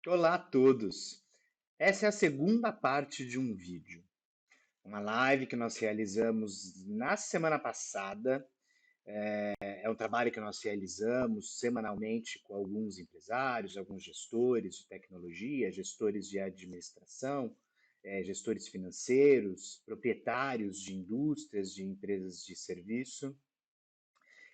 Olá a todos! Essa é a segunda parte de um vídeo, uma live que nós realizamos na semana passada. É um trabalho que nós realizamos semanalmente com alguns empresários, alguns gestores de tecnologia, gestores de administração, gestores financeiros, proprietários de indústrias, de empresas de serviço,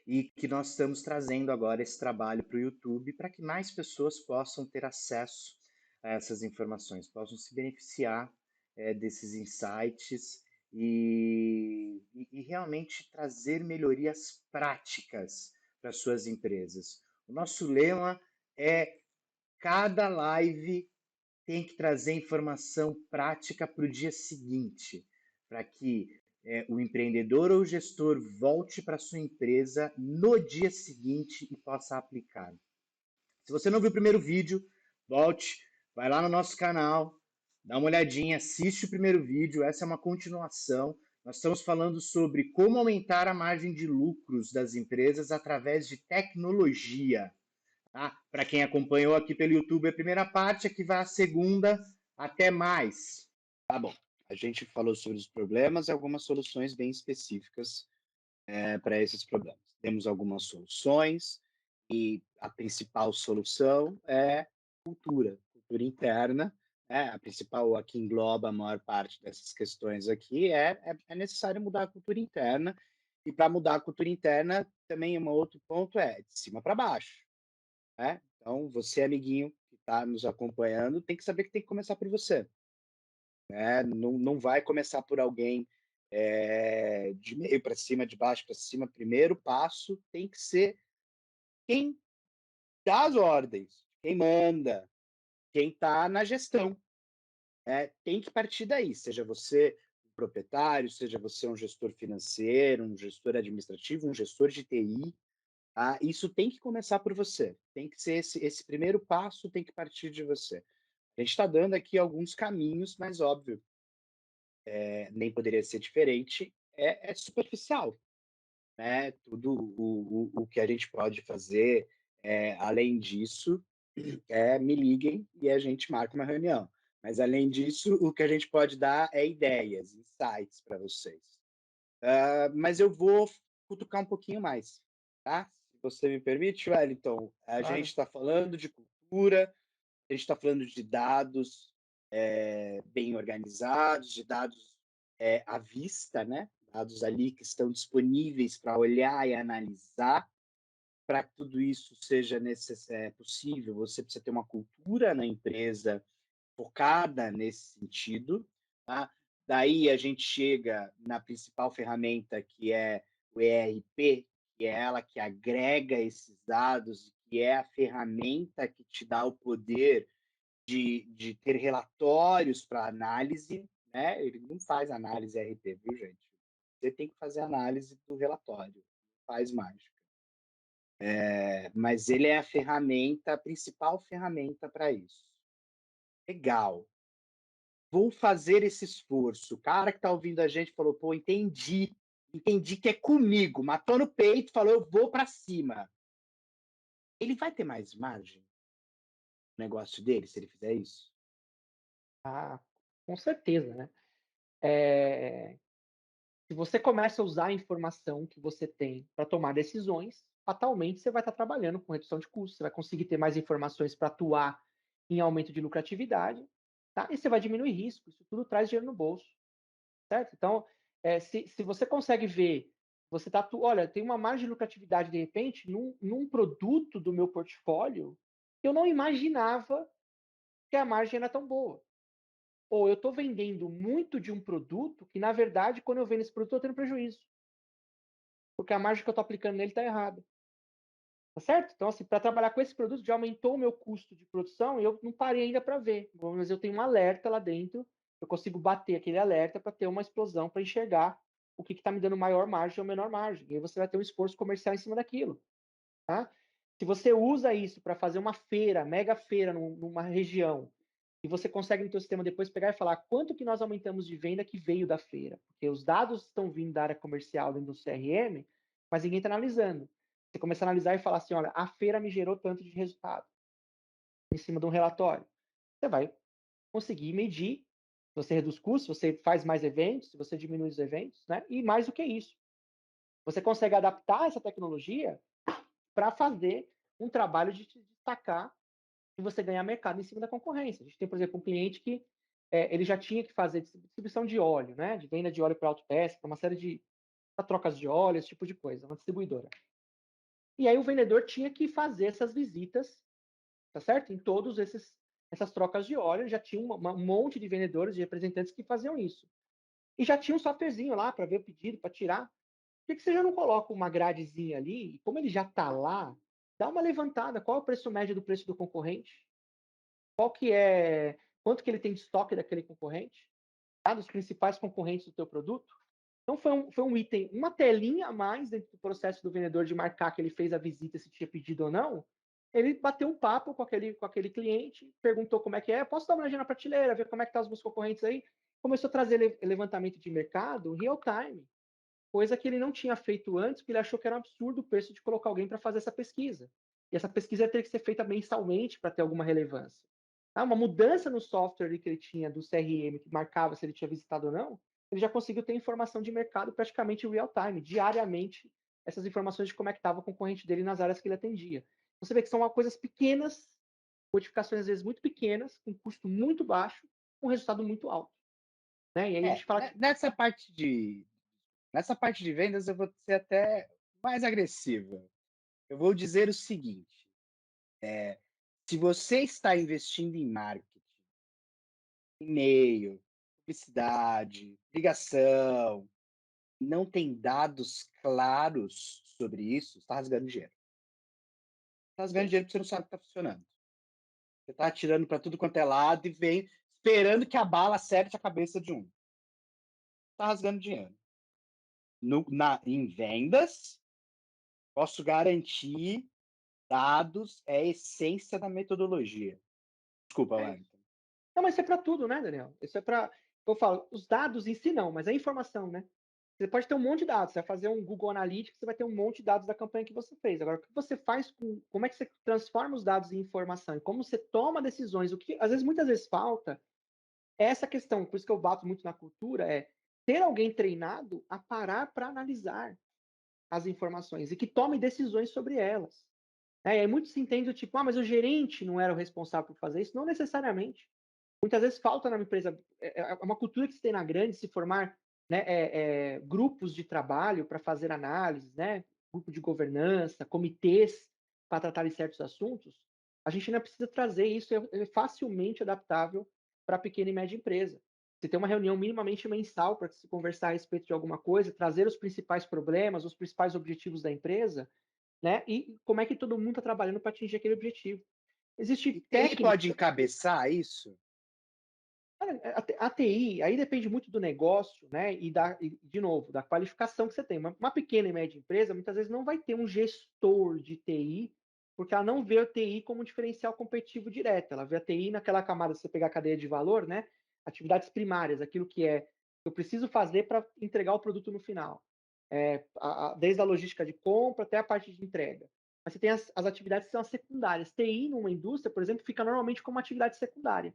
e que nós estamos trazendo agora esse trabalho para o YouTube para que mais pessoas possam ter acesso a essas informações, possam se beneficiar desses insights e realmente trazer melhorias práticas para suas empresas. O nosso lema é cada live tem que trazer informação prática para o dia seguinte, para que o empreendedor ou o gestor volte para sua empresa no dia seguinte e possa aplicar. Se você não viu o primeiro vídeo, volte, vai lá no nosso canal, dá uma olhadinha, assiste o primeiro vídeo, essa é uma continuação. Nós estamos falando sobre como aumentar a margem de lucros das empresas através de tecnologia. Tá? Para quem acompanhou aqui pelo YouTube a primeira parte, aqui vai a segunda. Até mais. Tá bom. A gente falou sobre os problemas e algumas soluções bem específicas para esses problemas. Temos algumas soluções e a principal solução é cultura interna. A principal, aqui engloba a maior parte dessas questões aqui, é necessário mudar a cultura interna, e para mudar a cultura interna, também um outro ponto é de cima para baixo. Então, você, amiguinho, que está nos acompanhando, tem que saber que tem que começar por você. Não vai começar por alguém de meio para cima, de baixo para cima. Primeiro passo tem que ser quem dá as ordens, quem manda, quem está na gestão. Tem que partir daí, seja você um proprietário, seja você um gestor financeiro, um gestor administrativo, um gestor de TI. Isso tem que começar por você. Tem que ser esse primeiro passo, tem que partir de você. A gente está dando aqui alguns caminhos, mas óbvio, nem poderia ser diferente, é superficial, né? Tudo o que a gente pode fazer, além disso, me liguem e a gente marca uma reunião. Mas, além disso, o que a gente pode dar é ideias, insights para vocês. Mas eu vou cutucar um pouquinho mais, tá? Se você me permite, Wellington, a gente Claro. está falando de cultura, a gente está falando de dados bem organizados, de dados à vista, né? Dados ali que estão disponíveis para olhar e analisar. Para que tudo isso seja possível, você precisa ter uma cultura na empresa focada nesse sentido. Tá? Daí a gente chega na principal ferramenta, que é o ERP, que é ela que agrega esses dados, que é a ferramenta que te dá o poder de ter relatórios para análise, né? Ele não faz análise RP, viu, gente? Você tem que fazer análise do relatório, faz mágica. Mas ele é a ferramenta, a principal ferramenta para isso. Legal. Vou fazer esse esforço. O cara que está ouvindo a gente falou, pô, entendi que é comigo, matou no peito, falou, eu vou para cima. Ele vai ter mais margem no negócio dele se ele fizer isso? Ah, com certeza, né. Eh, Se você começa a usar a informação que você tem para tomar decisões, fatalmente você vai estar trabalhando com redução de custos, você vai conseguir ter mais informações para atuar em aumento de lucratividade, tá, e você vai diminuir risco, isso tudo traz dinheiro no bolso, certo? Então, se você consegue ver, você está olha, tem uma margem de lucratividade, de repente, num produto do meu portfólio, que eu não imaginava que a margem era tão boa. Ou eu estou vendendo muito de um produto que, na verdade, quando eu vendo esse produto, eu estou tendo prejuízo. Porque a margem que eu estou aplicando nele está errada. Tá certo? Então, assim, para trabalhar com esse produto, já aumentou o meu custo de produção e eu não parei ainda para ver. Mas eu tenho um alerta lá dentro, eu consigo bater aquele alerta para ter uma explosão, para enxergar o que está me dando maior margem ou menor margem. E aí você vai ter um esforço comercial em cima daquilo. Tá? Se você usa isso para fazer uma feira, mega feira numa região, e você consegue no teu sistema depois pegar e falar quanto que nós aumentamos de venda que veio da feira. Porque os dados estão vindo da área comercial dentro do CRM, mas ninguém está analisando. Você começa a analisar e falar assim, olha, a feira me gerou tanto de resultado, em cima de um relatório. você vai conseguir medir se você reduz custos, se você faz mais eventos, se você diminui os eventos, né? E mais do que isso, você consegue adaptar essa tecnologia para fazer um trabalho de te destacar e você ganhar mercado em cima da concorrência. A gente tem, por exemplo, um cliente que ele já tinha que fazer distribuição de óleo, né? De venda de óleo para autopeça, para uma série de pra trocas de óleo, esse tipo de coisa, uma distribuidora. E aí o vendedor tinha que fazer essas visitas, tá certo? Em todos essas trocas de óleo, já tinha um monte de vendedores, de representantes que faziam isso. E já tinha um softwarezinho lá para ver o pedido, para tirar. Por que você já não coloca uma gradezinha ali? E como ele já está lá, dá uma levantada. Qual é o preço médio do preço do concorrente? Quanto que ele tem de estoque daquele concorrente? Tá? Dos principais concorrentes do teu produto? Então foi um item, uma telinha a mais dentro do processo do vendedor de marcar que ele fez a visita, se tinha pedido ou não. Ele bateu um papo com aquele cliente, perguntou como é que é, posso dar uma olhadinha na prateleira, ver como é que tá os meus concorrentes aí? Começou a trazer levantamento de mercado real time, coisa que ele não tinha feito antes, porque ele achou que era um absurdo o preço de colocar alguém para fazer essa pesquisa. E essa pesquisa ia ter que ser feita mensalmente para ter alguma relevância. Tá? Uma mudança no software que ele tinha do CRM, que marcava se ele tinha visitado ou não, ele já conseguiu ter informação de mercado praticamente real time, diariamente, essas informações de como é que estava o concorrente dele nas áreas que ele atendia. Você vê que são coisas pequenas, modificações às vezes muito pequenas, com custo muito baixo, com resultado muito alto. Né? E aí a gente fala que Nessa parte de vendas, eu vou ser até mais agressivo. Eu vou dizer o seguinte: se você está investindo em marketing, e-mail, publicidade, ligação, não tem dados claros sobre isso, está rasgando dinheiro. Está rasgando dinheiro porque você não sabe o que está funcionando. Você está atirando para tudo quanto é lado e vem esperando que a bala acerte a cabeça de um. Está rasgando dinheiro. Em vendas, posso garantir, dados é a essência da metodologia. Desculpa, Wellington. não, mas isso é para tudo, né, Daniel? Isso é para, eu falo, os dados em si não, mas a informação, né? Você pode ter um monte de dados, você vai fazer um Google Analytics, você vai ter um monte de dados da campanha que você fez. Agora, o que você faz como é que você transforma os dados em informação? E como você toma decisões? O que, às vezes, muitas vezes falta é essa questão, por isso que eu bato muito na cultura, é ter alguém treinado a parar para analisar as informações e que tome decisões sobre elas. E aí muito se entende, tipo, mas o gerente não era o responsável por fazer isso? Não necessariamente. Muitas vezes falta na empresa, é uma cultura que se tem na grande, se formar, né, grupos de trabalho para fazer análises, né, grupo de governança, comitês para tratar de certos assuntos. A gente ainda precisa trazer isso, é facilmente adaptável para pequena e média empresa. Você tem uma reunião minimamente mensal para se conversar a respeito de alguma coisa, trazer os principais problemas, os principais objetivos da empresa, né, e como é que todo mundo está trabalhando para atingir aquele objetivo. Existe E TI técnica. pode encabeçar isso? A TI, aí depende muito do negócio, né? De novo, da qualificação que você tem. Uma pequena e média empresa, muitas vezes, não vai ter um gestor de TI, porque ela não vê a TI como um diferencial competitivo direto. Ela vê a TI naquela camada, se você pegar a cadeia de valor, né? Atividades primárias, aquilo que eu preciso fazer para entregar o produto no final. Desde a logística de compra até a parte de entrega. Mas você tem as atividades que são as secundárias. TI, numa indústria, por exemplo, fica normalmente como atividade secundária,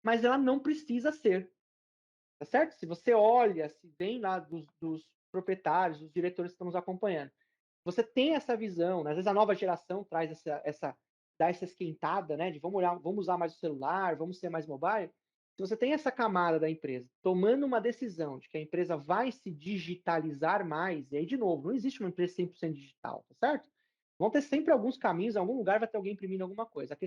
mas ela não precisa ser, tá certo? Se você olha, se vem lá dos proprietários, dos diretores que estão nos acompanhando, você tem essa visão, né? Às vezes a nova geração traz dá essa esquentada, né? De vamos usar mais o celular, vamos ser mais mobile. Se você tem essa camada da empresa tomando uma decisão de que a empresa vai se digitalizar mais, e aí, de novo, não existe uma empresa 100% digital, tá certo? Vão ter sempre alguns caminhos, em algum lugar vai ter alguém imprimindo alguma coisa.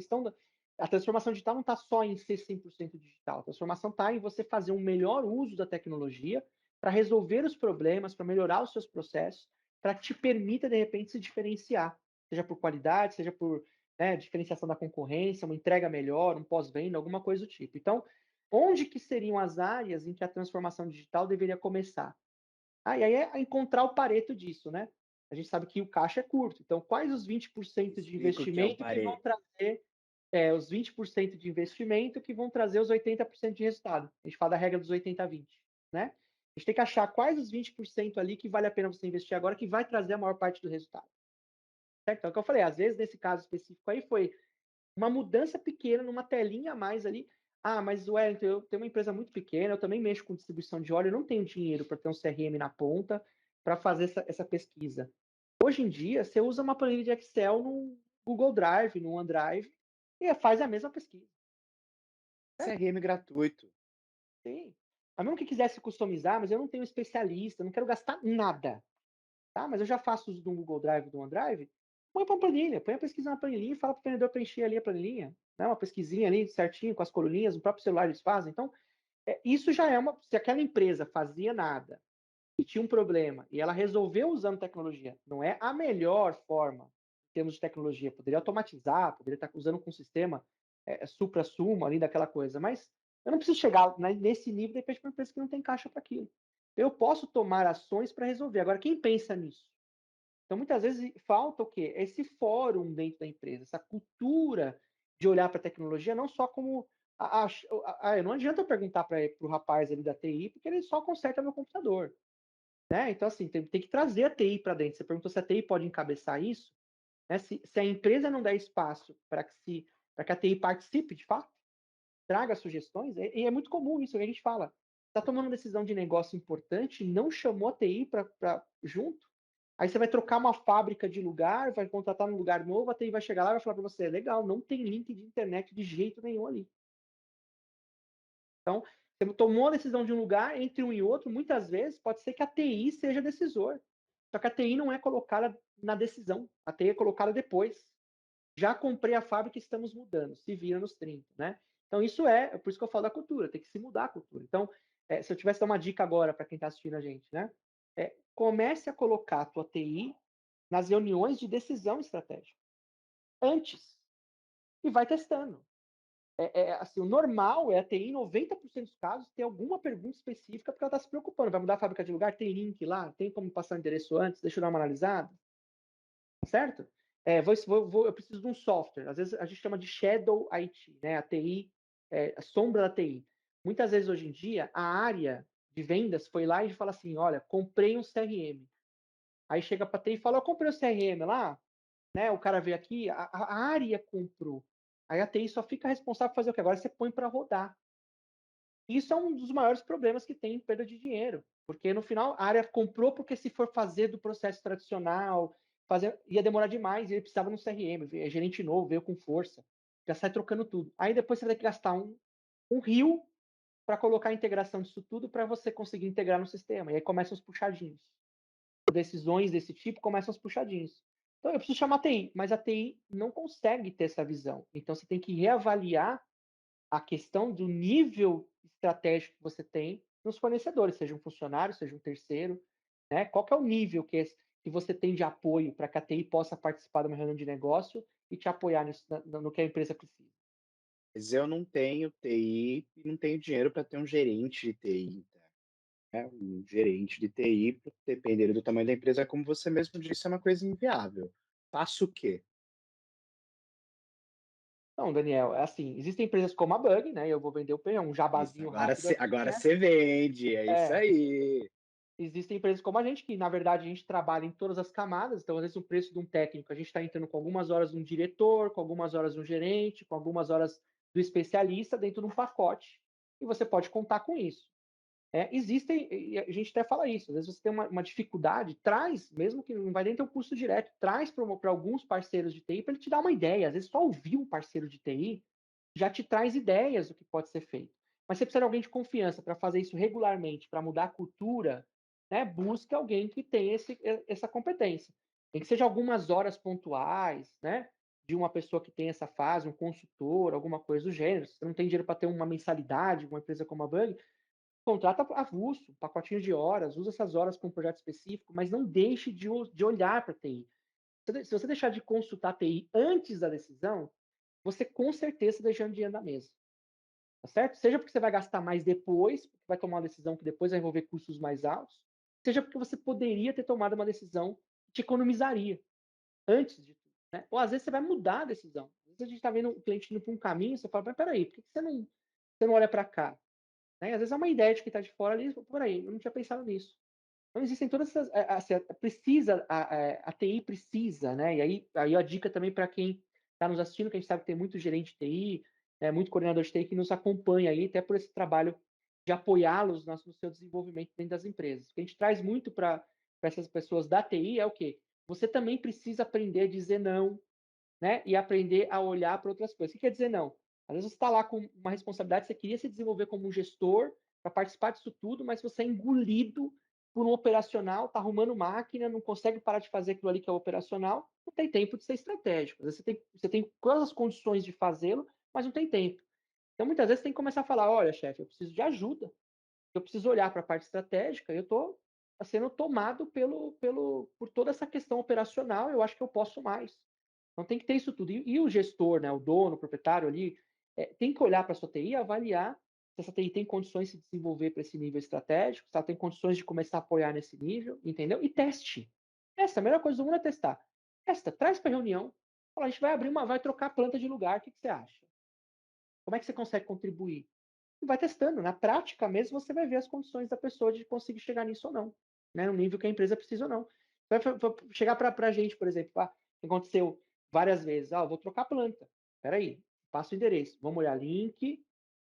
A transformação digital não está só em ser 100% digital. A transformação está em você fazer um melhor uso da tecnologia para resolver os problemas, para melhorar os seus processos, para que te permita, de repente, se diferenciar, seja por qualidade, seja por, né, diferenciação da concorrência, uma entrega melhor, um pós-venda, alguma coisa do tipo. Então, onde que seriam as áreas em que a transformação digital deveria começar? E aí é encontrar o Pareto disso, né? A gente sabe que o caixa é curto. Então, quais os 20% de Explica o que é o investimento que vão Pareto. trazer os 20% de investimento que vão trazer os 80% de resultado? A gente fala da regra dos 80-20, né? A gente tem que achar quais os 20% ali que vale a pena você investir agora, que vai trazer a maior parte do resultado. Certo? Então, é o que eu falei, às vezes, nesse caso específico aí, foi uma mudança pequena, numa telinha a mais ali. Mas Wellington, eu tenho uma empresa muito pequena, eu também mexo com distribuição de óleo, eu não tenho dinheiro para ter um CRM na ponta para fazer essa pesquisa. Hoje em dia, você usa uma planilha de Excel no Google Drive, no OneDrive, e faz a mesma pesquisa. CRM gratuito. Sim. A mesmo que quisesse customizar, mas eu não tenho especialista, não quero gastar nada. Tá? Mas eu já faço uso do Google Drive, do OneDrive, põe para uma planilha, põe a pesquisa na planilha e fala para o vendedor preencher ali a planilhinha, né? Uma pesquisinha ali certinho, com as coluninhas, no próprio celular eles fazem. Então, isso já é uma. Se aquela empresa fazia nada e tinha um problema e ela resolveu usando tecnologia, não é a melhor forma em termos de tecnologia. Poderia automatizar, poderia estar usando com um sistema supra-sumo ali daquela coisa, mas eu não preciso chegar nesse nível de repente para uma empresa que não tem caixa para aquilo. Eu posso tomar ações para resolver. Agora, quem pensa nisso? Então, muitas vezes falta o quê? Esse fórum dentro da empresa, essa cultura de olhar para a tecnologia não só como não adianta eu perguntar para o rapaz ali da TI, porque ele só conserta meu computador. Né? Então, assim, tem que trazer a TI para dentro. Você perguntou se a TI pode encabeçar isso. Né? Se a empresa não der espaço para que a TI participe, de fato, traga sugestões, e é muito comum isso que a gente fala. Está tomando uma decisão de negócio importante, não chamou a TI para junto, aí você vai trocar uma fábrica de lugar, vai contratar num lugar novo, a TI vai chegar lá e vai falar para você, legal, não tem link de internet de jeito nenhum ali. Então, você tomou a decisão de um lugar, entre um e outro, muitas vezes pode ser que a TI seja decisor. Só que a TI não é colocada na decisão, a TI é colocada depois. Já comprei a fábrica e estamos mudando, se vira nos 30, né? Então, isso é por isso que eu falo da cultura, tem que se mudar a cultura. Então, se eu tivesse dar uma dica agora para quem está assistindo a gente, né? Comece a colocar a tua TI nas reuniões de decisão estratégica, antes, e vai testando. Assim, o normal é a TI, em 90% dos casos, ter alguma pergunta específica, porque ela está se preocupando. Vai mudar a fábrica de lugar? Tem link lá? Tem como passar o endereço antes? Deixa eu dar uma analisada. Certo? Eu preciso de um software. Às vezes a gente chama de Shadow IT, né? A TI, a sombra da TI. Muitas vezes hoje em dia, a área de vendas foi lá e fala assim: olha, comprei um CRM. Aí chega para a TI e fala: eu comprei o CRM lá, né? O cara veio aqui, a área comprou. Aí a TI só fica responsável por fazer o que? Agora você põe para rodar. Isso é um dos maiores problemas que tem em perda de dinheiro, porque no final a área comprou porque se for fazer do processo tradicional, ia demorar demais, e ele precisava no CRM, é gerente novo, veio com força, já sai trocando tudo. Aí depois você vai ter que gastar um rio para colocar a integração disso tudo para você conseguir integrar no sistema. E aí começam os puxadinhos. Decisões desse tipo começam os puxadinhos. Então eu preciso chamar a TI, mas a TI não consegue ter essa visão. Então você tem que reavaliar a questão do nível estratégico que você tem nos fornecedores, seja um funcionário, seja um terceiro, né? Qual que é o nível que você tem de apoio para que a TI possa participar de uma reunião de negócio e te apoiar no que a empresa precisa? Mas eu não tenho TI e não tenho dinheiro para ter um gerente de TI, né? Um gerente de TI, dependendo do tamanho da empresa, como você mesmo disse, é uma coisa inviável. Faço o quê? Então, Daniel, é assim, existem empresas como a Bug, né? Eu vou vender um Isso, jabazinho rápido aqui, agora né? você vende, é isso É, aí. existem empresas como a gente, que na verdade a gente trabalha em todas as camadas, então às vezes o preço de um técnico, a gente está entrando com algumas horas de um diretor, com algumas horas de um gerente, com algumas horas do especialista dentro de um pacote, e você pode contar com isso. Existem, e a gente até fala isso, às vezes você tem uma dificuldade, traz, mesmo que não vai nem ter um custo direto, traz para alguns parceiros de TI para ele te dar uma ideia. Às vezes só ouvir um parceiro de TI já te traz ideias do que pode ser feito. Mas você precisa de alguém de confiança para fazer isso regularmente, para mudar a cultura, né? Busque alguém que tenha essa competência. Tem que seja algumas horas pontuais, né? De uma pessoa que tem essa fase, um consultor, alguma coisa do gênero. Se você não tem dinheiro para ter uma mensalidade, uma empresa como a Bug, contrata avulso, um pacotinho de horas, usa essas horas com um projeto específico, mas não deixe de olhar para a TI. Se você deixar de consultar a TI antes da decisão, você com certeza está deixando dinheiro na mesa. Tá certo? Seja porque você vai gastar mais depois, porque vai tomar uma decisão que depois vai envolver custos mais altos, seja porque você poderia ter tomado uma decisão que te economizaria antes de tudo. Né? Ou às vezes você vai mudar a decisão. Às vezes a gente está vendo o cliente indo para um caminho, você fala, mas peraí, por que você não olha para cá? Né? Às vezes é uma ideia de quem está de fora ali, peraí, eu não tinha pensado nisso. Então existem todas essas. Assim, a TI precisa, né? E aí a dica também para quem está nos assistindo, que a gente sabe que tem muito gerente de TI, muito coordenador de TI que nos acompanha aí, até por esse trabalho de apoiá-los no seu desenvolvimento dentro das empresas. O que a gente traz muito para essas pessoas da TI é o quê? Você também precisa aprender a dizer não, né? E aprender a olhar para outras coisas. O que quer dizer não? Às vezes você está lá com uma responsabilidade, você queria se desenvolver como um gestor para participar disso tudo, mas você é engolido por um operacional, está arrumando máquina, não consegue parar de fazer aquilo ali que é operacional, não tem tempo de ser estratégico. Às vezes você tem todas as condições de fazê-lo, mas não tem tempo. Então, muitas vezes, você tem que começar a falar: olha, chefe, eu preciso de ajuda, eu preciso olhar para a parte estratégica, eu estou sendo tomado por toda essa questão operacional, eu acho que eu posso mais. Então tem que ter isso tudo. E o gestor, né, o dono, o proprietário ali, tem que olhar para a sua TI e avaliar se essa TI tem condições de se desenvolver para esse nível estratégico, se ela tem condições de começar a apoiar nesse nível, entendeu? E teste. Testa, a melhor coisa do mundo é testar. Testa, traz para a reunião. Fala, a gente vai trocar a planta de lugar, o que você acha? Como é que você consegue contribuir? E vai testando. Na prática mesmo, você vai ver as condições da pessoa de conseguir chegar nisso ou não, né? No nível que a empresa precisa ou não. Vai chegar para a gente, por exemplo, aconteceu várias vezes, eu vou trocar planta. Espera aí, passa o endereço. Vamos olhar link,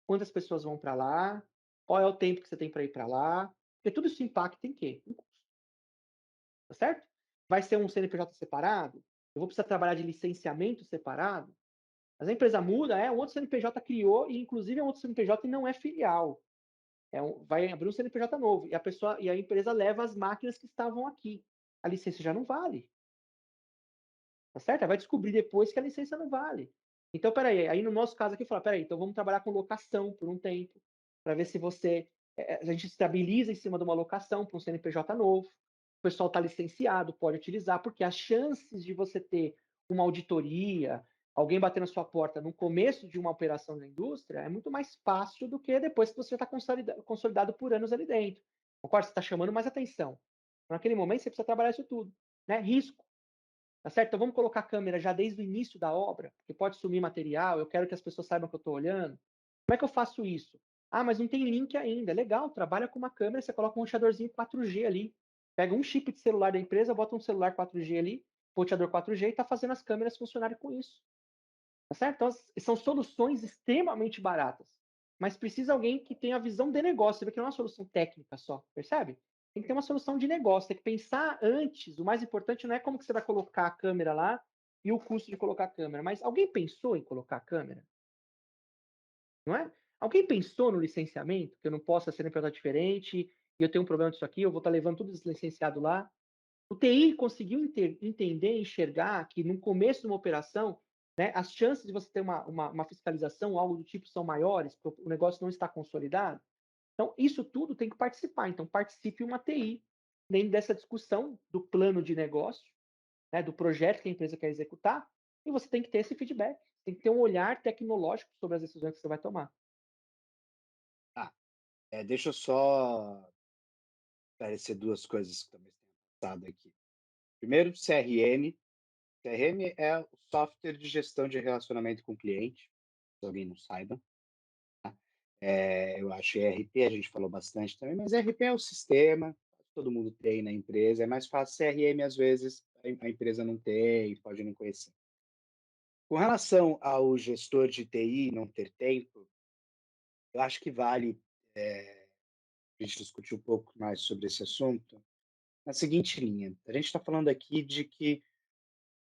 quantas pessoas vão para lá, qual é o tempo que você tem para ir para lá, porque tudo isso impacta em quê? Em custo. Tá certo? Vai ser um CNPJ separado? Eu vou precisar trabalhar de licenciamento separado? Mas a empresa muda, um outro CNPJ criou, e inclusive é um outro CNPJ e não é filial. Vai abrir um CNPJ novo. E a empresa leva as máquinas que estavam aqui. A licença já não vale. Tá certo? Ela vai descobrir depois que a licença não vale. Então, peraí, aí no nosso caso aqui, fala, peraí, então vamos trabalhar com locação por um tempo, para ver se a gente estabiliza em cima de uma locação para um CNPJ novo. O pessoal está licenciado, pode utilizar, porque as chances de você ter uma auditoria, alguém bater na sua porta no começo de uma operação na indústria, é muito mais fácil do que depois que você já está consolidado por anos ali dentro. Concorda? Você está chamando mais atenção. Naquele momento, você precisa trabalhar isso tudo. Né? Risco. Tá certo? Então vamos colocar a câmera já desde o início da obra, porque pode sumir material, eu quero que as pessoas saibam que eu estou olhando. Como é que eu faço isso? Ah, mas não tem link ainda. Legal, trabalha com uma câmera, você coloca um roteadorzinho 4G ali. Pega um chip de celular da empresa, bota um celular 4G ali, roteador 4G e está fazendo as câmeras funcionarem com isso. Tá certo? Então, são soluções extremamente baratas. Mas precisa alguém que tenha a visão de negócio. Você vê que não é uma solução técnica só, percebe? Tem que ter uma solução de negócio. Tem que pensar antes. O mais importante não é como que você vai colocar a câmera lá e o custo de colocar a câmera. Mas alguém pensou em colocar a câmera? Não é? Alguém pensou no licenciamento? Que eu não posso ser CNPJ diferente e eu tenho um problema disso aqui, eu vou estar levando tudo esse licenciado lá. O TI conseguiu entender, enxergar que no começo de uma operação, né, as chances de você ter uma fiscalização, algo do tipo, são maiores, porque o negócio não está consolidado. Então, isso tudo tem que participar. Então, participe uma TI dentro dessa discussão do plano de negócio, né, do projeto que a empresa quer executar, e você tem que ter esse feedback. Tem que ter um olhar tecnológico sobre as decisões que você vai tomar. Ah, deixa eu só esclarecer duas coisas que talvez tenha passado aqui. Primeiro, CRM. CRM é o software de gestão de relacionamento com o cliente, se alguém não saiba. Eu acho ERP, a gente falou bastante também, mas ERP é o sistema, todo mundo tem na empresa, é mais fácil. CRM, às vezes, a empresa não tem, pode não conhecer. Com relação ao gestor de TI não ter tempo, eu acho que vale a gente discutir um pouco mais sobre esse assunto na seguinte linha. A gente está falando aqui de que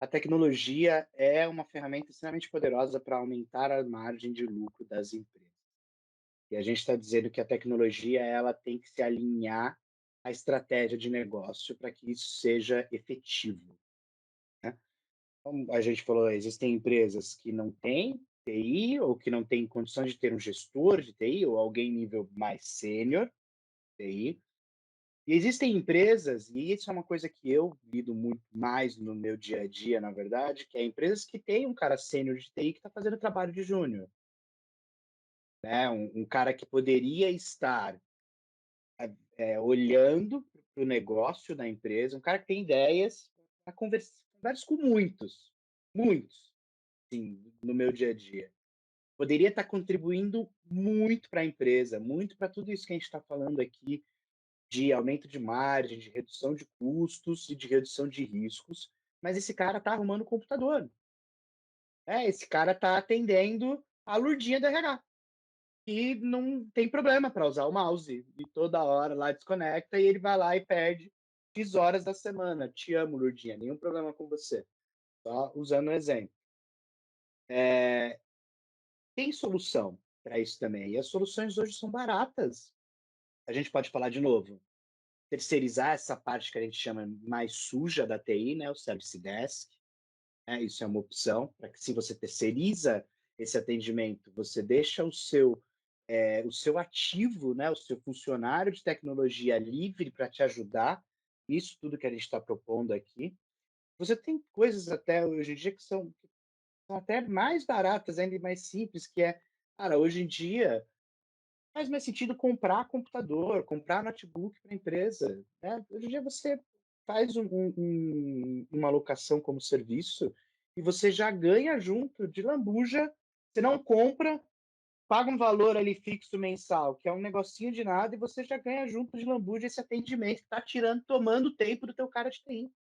a tecnologia é uma ferramenta extremamente poderosa para aumentar a margem de lucro das empresas. E a gente está dizendo que a tecnologia ela tem que se alinhar à estratégia de negócio para que isso seja efetivo. Né? Como a gente falou, existem empresas que não têm TI ou que não têm condições de ter um gestor de TI ou alguém nível mais sênior TI. E existem empresas, e isso é uma coisa que eu lido muito mais no meu dia a dia, na verdade, que é empresas que têm um cara sênior de TI que está fazendo trabalho de júnior. Né? Um cara que poderia estar olhando para o negócio da empresa, um cara que tem ideias, converso com muitos, sim, no meu dia a dia. Poderia estar contribuindo muito para a empresa, muito para tudo isso que a gente está falando aqui, de aumento de margem, de redução de custos e de redução de riscos, mas esse cara está arrumando o computador. Esse cara está atendendo a Lurdinha do RH, que não tem problema para usar o mouse e toda hora lá desconecta e ele vai lá e perde X horas da semana. Te amo, Lurdinha, nenhum problema com você. Só usando um exemplo. Tem solução para isso também. E as soluções hoje são baratas. A gente pode falar de novo. Terceirizar essa parte que a gente chama mais suja da TI, né, o Service Desk. Isso é uma opção, para que se você terceiriza esse atendimento, você deixa o seu ativo, né, o seu funcionário de tecnologia livre para te ajudar. Isso tudo que a gente está propondo aqui. Você tem coisas até hoje em dia que são até mais baratas, ainda mais simples, que é, cara, hoje em dia faz mais sentido comprar computador, comprar notebook para a empresa, né? Hoje em dia você faz uma locação como serviço e você já ganha junto de lambuja. Você não compra, paga um valor ali fixo mensal, que é um negocinho de nada, e você já ganha junto de lambuja esse atendimento que está tirando, tomando tempo do teu cara de TI.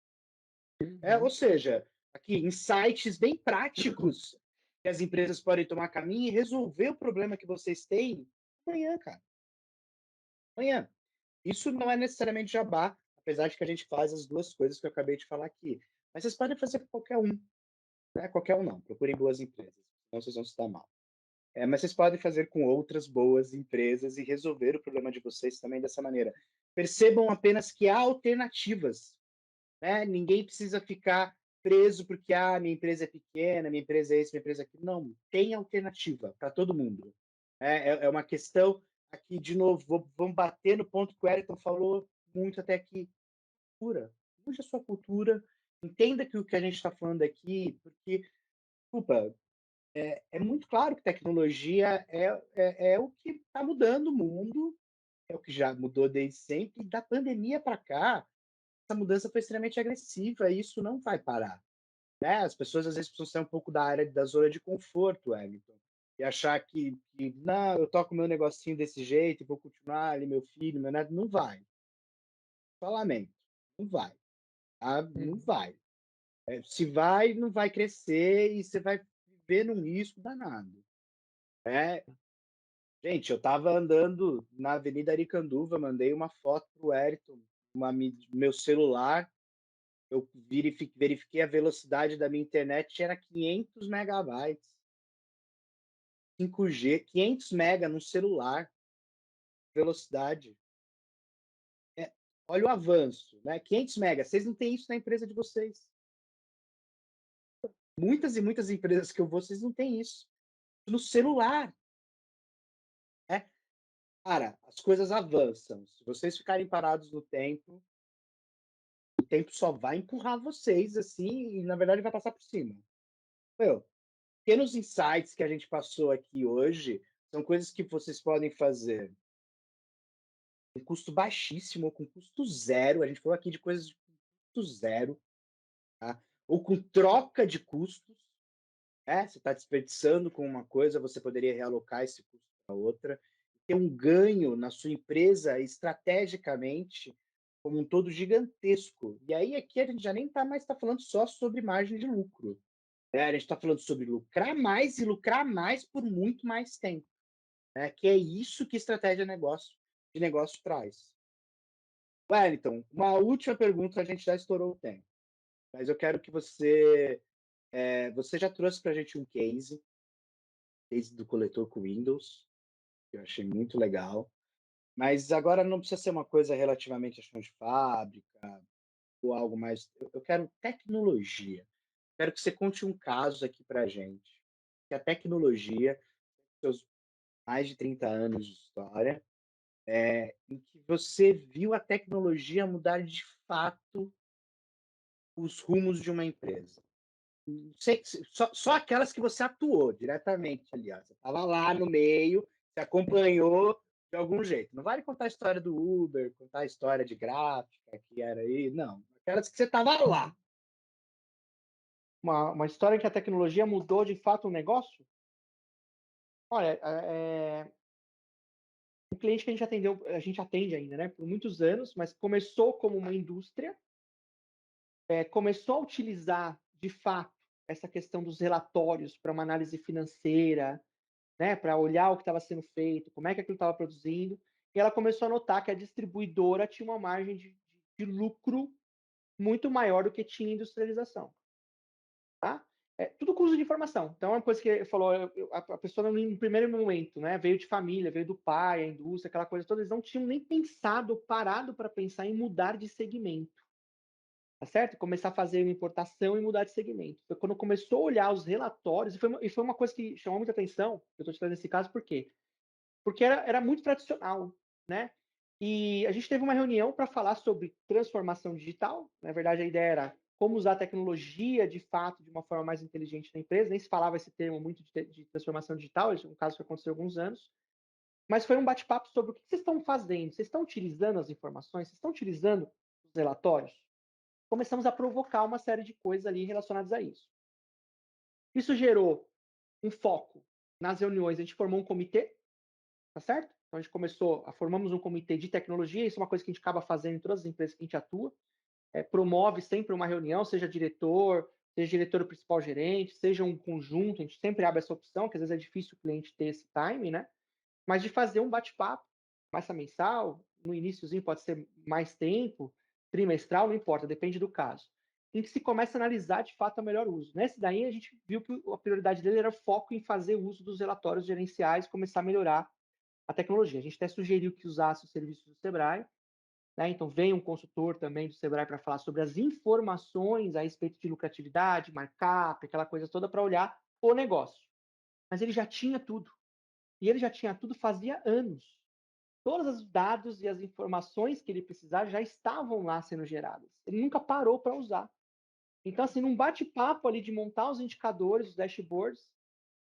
Ou seja, aqui, insights bem práticos que as empresas podem tomar caminho e resolver o problema que vocês têm amanhã, cara. Amanhã. Isso não é necessariamente jabá, apesar de que a gente faz as duas coisas que eu acabei de falar aqui. Mas vocês podem fazer com qualquer um. Né? Qualquer um não. Procurem boas empresas, senão vocês vão se dar mal. Mas vocês podem fazer com outras boas empresas e resolver o problema de vocês também dessa maneira. Percebam apenas que há alternativas. Né? Ninguém precisa ficar preso porque minha empresa é pequena, minha empresa é isso, minha empresa é aquilo. Não, tem alternativa para todo mundo. É uma questão aqui, de novo, vamos bater no ponto que o Ayrton falou muito até aqui. Cultura. Mude a sua cultura, entenda que o que a gente está falando aqui, porque, desculpa, é muito claro que tecnologia é o que está mudando o mundo, é o que já mudou desde sempre, e da pandemia para cá, essa mudança foi extremamente agressiva e isso não vai parar. Né? As pessoas às vezes precisam sair um pouco da zona de conforto, Wellington, e achar que não, eu toco meu negocinho desse jeito e vou continuar ali, meu filho, meu neto. Não vai. Só lamento. Não vai. Tá? Não vai. Se vai, não vai crescer e você vai viver num risco danado. Gente, eu estava andando na Avenida Aricanduva, mandei uma foto pro Ayrton, meu celular, eu verifiquei a velocidade da minha internet, era 500 megabytes. 5G, 500 mega no celular, velocidade. Olha o avanço, né? 500 mega, vocês não têm isso na empresa de vocês. Muitas e muitas empresas que eu vou, vocês não têm isso. No celular. Cara, as coisas avançam. Se vocês ficarem parados no tempo, o tempo só vai empurrar vocês, assim, e na verdade vai passar por cima. Meu, pequenos insights que a gente passou aqui hoje são coisas que vocês podem fazer com custo baixíssimo ou com custo zero. A gente falou aqui de coisas de custo zero, tá? Ou com troca de custos. Você está desperdiçando com uma coisa, você poderia realocar esse custo para outra, ter um ganho na sua empresa estrategicamente como um todo gigantesco. E aí aqui a gente já nem mais está falando só sobre margem de lucro. A gente está falando sobre lucrar mais e lucrar mais por muito mais tempo. Que é isso que estratégia de negócio traz. Wellington, uma última pergunta, a gente já estourou o tempo. Mas eu quero que você já trouxe para a gente um case do coletor com Windows, que eu achei muito legal. Mas agora não precisa ser uma coisa relativamente a chão de fábrica ou algo mais. Eu quero tecnologia. Quero que você conte um caso aqui para a gente. Que a tecnologia, seus mais de 30 anos de história, em que você viu a tecnologia mudar de fato os rumos de uma empresa. Só aquelas que você atuou diretamente ali. Ó. Você estava lá no meio, você acompanhou de algum jeito. Não vale contar a história do Uber, contar a história de gráfica que era aí, não. Aquelas que você estava lá. Uma história em que a tecnologia mudou de fato o negócio? Olha, um cliente que a gente atende ainda, né, por muitos anos, mas começou como uma indústria, começou a utilizar de fato essa questão dos relatórios para uma análise financeira, né, para olhar o que estava sendo feito, como é que aquilo estava produzindo, e ela começou a notar que a distribuidora tinha uma margem de lucro muito maior do que tinha industrialização, tá? Tudo com uso de informação. Então, é uma coisa que ele falou, a pessoa, no primeiro momento, né, veio de família, veio do pai, a indústria, aquela coisa toda, eles não tinham nem pensado, parado para pensar em mudar de segmento, tá certo? Começar a fazer uma importação e mudar de segmento. Foi quando começou a olhar os relatórios, e foi uma coisa que chamou muita atenção, eu estou te trazendo esse caso, por quê? Porque era muito tradicional, né? E a gente teve uma reunião para falar sobre transformação digital. Na verdade, a ideia era como usar a tecnologia, de fato, de uma forma mais inteligente na empresa. Nem se falava esse termo muito de transformação digital, isso é um caso que aconteceu há alguns anos. Mas foi um bate-papo sobre o que vocês estão fazendo. Vocês estão utilizando as informações? Vocês estão utilizando os relatórios? Começamos a provocar uma série de coisas ali relacionadas a isso. Isso gerou um foco nas reuniões. A gente formou um comitê, tá certo? Então a gente formamos um comitê de tecnologia, isso é uma coisa que a gente acaba fazendo em todas as empresas que a gente atua, promove sempre uma reunião, seja diretor principal gerente, seja um conjunto, a gente sempre abre essa opção, que às vezes é difícil o cliente ter esse time, né? Mas de fazer um bate-papo, massa mensal, no iníciozinho pode ser mais tempo, trimestral, não importa, depende do caso, em que se começa a analisar de fato o melhor uso. Nesse daí a gente viu que a prioridade dele era o foco em fazer uso dos relatórios gerenciais, começar a melhorar a tecnologia. A gente até sugeriu que usasse os serviços do Sebrae, né? Então vem um consultor também do Sebrae para falar sobre as informações a respeito de lucratividade, markup, aquela coisa toda para olhar o negócio. Mas ele já tinha tudo. E ele já tinha tudo fazia anos. Todos os dados e as informações que ele precisava já estavam lá sendo geradas. Ele nunca parou para usar. Então, assim, num bate-papo ali de montar os indicadores, os dashboards,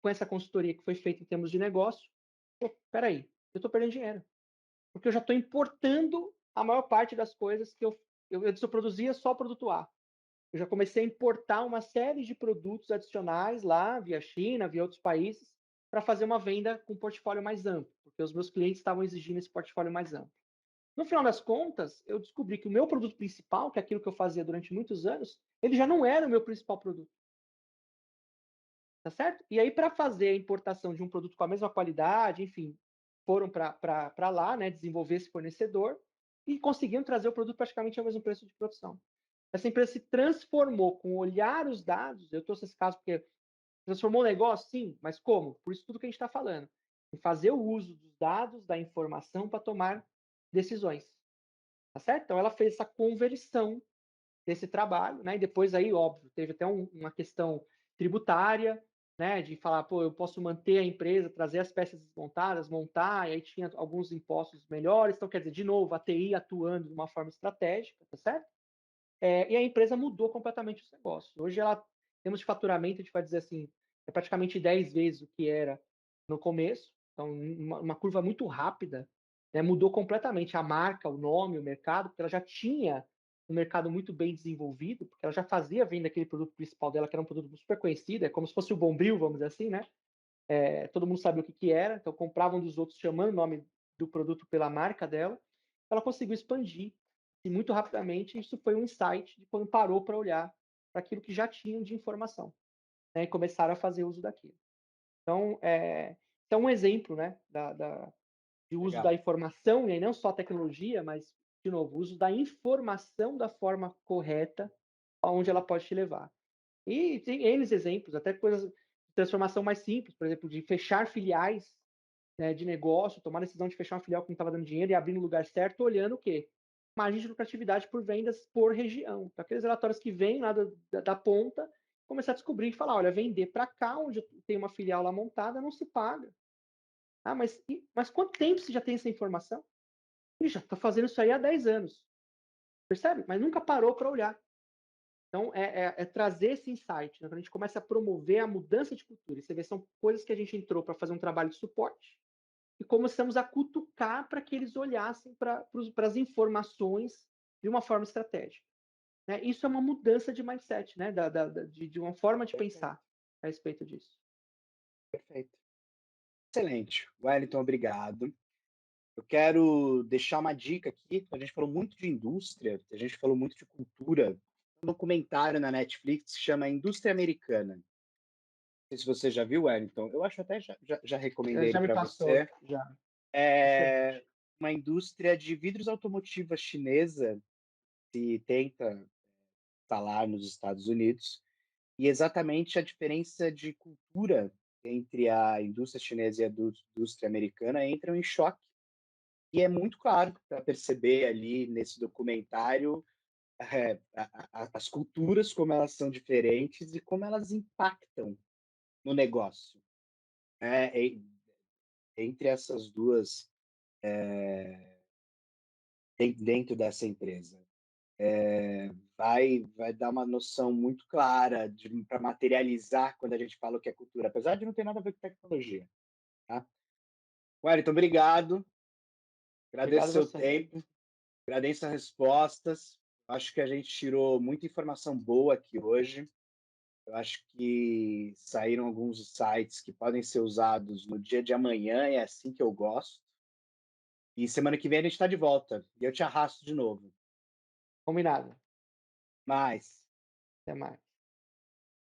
com essa consultoria que foi feita em termos de negócio, peraí, eu estou perdendo dinheiro. Porque eu já estou importando a maior parte das coisas que eu produzia só produto A. Eu já comecei a importar uma série de produtos adicionais lá, via China, via outros países, para fazer uma venda com um portfólio mais amplo, porque os meus clientes estavam exigindo esse portfólio mais amplo. No final das contas, eu descobri que o meu produto principal, que é aquilo que eu fazia durante muitos anos, ele já não era o meu principal produto. Tá certo? E aí, para fazer a importação de um produto com a mesma qualidade, enfim, foram para lá, né, desenvolver esse fornecedor e conseguiram trazer o produto praticamente ao mesmo preço de produção. Essa empresa se transformou com olhar os dados. Eu trouxe esse caso porque transformou o negócio, sim, mas como? Por isso tudo que a gente está falando. Em fazer o uso dos dados, da informação para tomar decisões. Tá certo? Então ela fez essa conversão desse trabalho, né? E depois aí, óbvio, teve até uma questão tributária, né? De falar, pô, eu posso manter a empresa, trazer as peças desmontadas, montar, e aí tinha alguns impostos melhores. Então, quer dizer, de novo, a TI atuando de uma forma estratégica, tá certo? E a empresa mudou completamente os negócios. Hoje ela temos de faturamento, a gente vai dizer assim, é praticamente 10 vezes o que era no começo. Então, uma curva muito rápida, né? Mudou completamente a marca, o nome, o mercado, porque ela já tinha um mercado muito bem desenvolvido, porque ela já fazia venda daquele produto principal dela, que era um produto super conhecido, é como se fosse o Bombril, vamos dizer assim, né? Todo mundo sabia o que era, então compravam dos outros chamando o nome do produto pela marca dela. Ela conseguiu expandir e muito rapidamente isso foi um insight de quando parou para olhar para aquilo que já tinham de informação, né, e começaram a fazer uso daquilo. Então, é um exemplo, né, de uso da Legal. informação, e aí não só a tecnologia, mas, de novo, o uso da informação da forma correta, aonde ela pode te levar. E tem N exemplos, até coisas de transformação mais simples, por exemplo, de fechar filiais, né, de negócio, tomar a decisão de fechar uma filial que não estava dando dinheiro e abrir no lugar certo, olhando o quê? Margem de lucratividade por vendas por região. Então, aqueles relatórios que vêm lá da ponta, começar a descobrir e falar, olha, vender para cá, onde tem uma filial lá montada, não se paga. Ah, mas quanto tempo você já tem essa informação? Ih, já estou fazendo isso aí há 10 anos. Percebe? Mas nunca parou para olhar. Então, é trazer esse insight, né? Quando a gente começa a promover a mudança de cultura. E você vê, são coisas que a gente entrou para fazer um trabalho de suporte, e começamos a cutucar para que eles olhassem para as informações de uma forma estratégica. Né? Isso é uma mudança de mindset, né? De uma forma de Perfeito, pensar a respeito disso. perfeito. Excelente. Wellington, obrigado. Eu quero deixar uma dica aqui. A gente falou muito de indústria, a gente falou muito de cultura. Um documentário na Netflix que se chama Indústria Americana. sei se você já viu, Wellington, eu acho até já recomendei ele Já me para passou, você. já. Excelente. É uma indústria de vidros automotiva chinesa que tenta instalar nos Estados Unidos. E exatamente a diferença de cultura entre a indústria chinesa e a indústria americana entram em choque. E é muito claro para perceber ali nesse documentário as culturas, como elas são diferentes e como elas impactam no negócio. Entre essas duas, dentro dessa empresa. Vai dar uma noção muito clara para materializar quando a gente fala o que é cultura, apesar de não ter nada a ver com tecnologia. Tá? Wellington, obrigado. Agradeço Obrigado a seu você. tempo, agradeço as respostas. Acho que a gente tirou muita informação boa aqui hoje. Eu acho que saíram alguns sites que podem ser usados no dia de amanhã, é assim que eu gosto. E semana que vem a gente está de volta. E eu te arrasto de novo. Combinado. Mais. Até mais.